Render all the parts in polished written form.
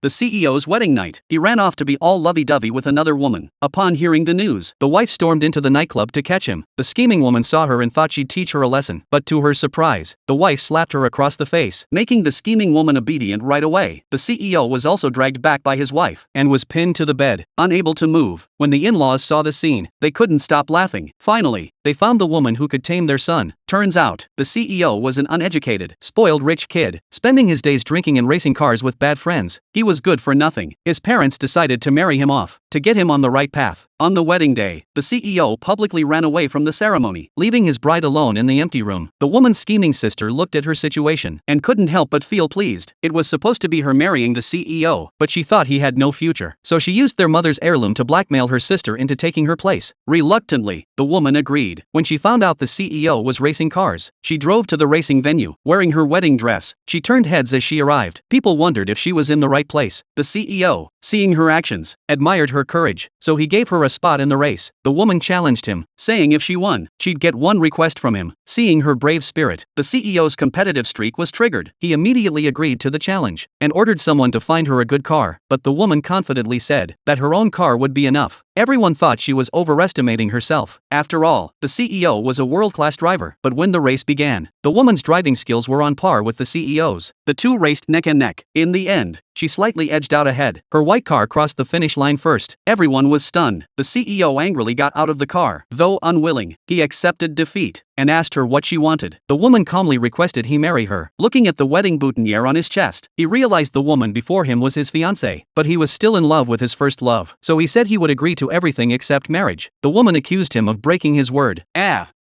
the CEO's wedding night. He ran off to be all lovey-dovey with another woman. Upon hearing the news, the wife stormed into the nightclub to catch him. The scheming woman saw her and thought she'd teach her a lesson, but to her surprise, the wife slapped her across the face, making the scheming woman obedient right away. The CEO was also dragged back by his wife and was pinned to the bed, unable to move. When the in-laws saw the scene, they couldn't stop laughing. Finally, they found the woman who could tame their son. Turns out, the CEO was an uneducated, spoiled rich kid, spending his days drinking and racing cars with bad friends. He was good for nothing. His parents decided to marry him off, to get him on the right path. On the wedding day, the CEO publicly ran away from the ceremony, leaving his bride alone in the empty room. The woman's scheming sister looked at her situation and couldn't help but feel pleased. It was supposed to be her marrying the CEO, but she thought he had no future. So she used their mother's heirloom to blackmail her sister into taking her place. Reluctantly, the woman agreed. When she found out the CEO was racing cars, she drove to the racing venue, wearing her wedding dress. She turned heads as she arrived. People wondered if she was in the right place. The CEO, seeing her actions, admired her courage, so he gave her a spot in the race. The woman challenged him, saying if she won, she'd get one request from him. Seeing her brave spirit, the CEO's competitive streak was triggered. He immediately agreed to the challenge and ordered someone to find her a good car, but the woman confidently said that her own car would be enough. Everyone thought she was overestimating herself. After all, the CEO was a world-class driver. But when the race began, the woman's driving skills were on par with the CEO's. The two raced neck and neck. In the end, she slightly edged out ahead. Her white car crossed the finish line first. Everyone was stunned. The CEO angrily got out of the car. Though unwilling, he accepted defeat and asked her what she wanted. The woman calmly requested he marry her. Looking at the wedding boutonniere on his chest, he realized the woman before him was his fiancée, but he was still in love with his first love. So he said he would agree to everything except marriage. The woman accused him of breaking his word.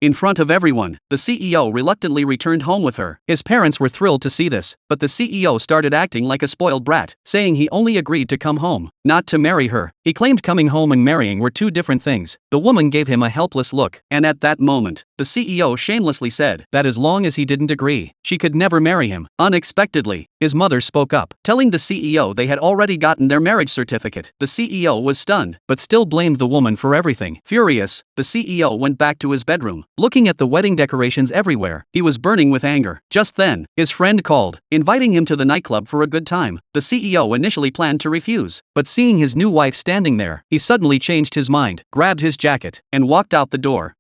In front of everyone, the CEO reluctantly returned home with her. His parents were thrilled to see this, but the CEO started acting like a spoiled brat, saying he only agreed to come home, not to marry her. He claimed coming home and marrying were two different things. The woman gave him a helpless look, and at that moment, the CEO shamelessly said that as long as he didn't agree, she could never marry him. Unexpectedly, his mother spoke up, telling the CEO they had already gotten their marriage certificate. The CEO was stunned, but still blamed the woman for everything. Furious, the CEO went back to his bedroom. Looking at the wedding decorations everywhere, he was burning with anger. Just then, his friend called, inviting him to the nightclub for a good time. The CEO initially planned to refuse, but seeing his new wife standing there, he suddenly changed his mind, grabbed his jacket, and walked out the door.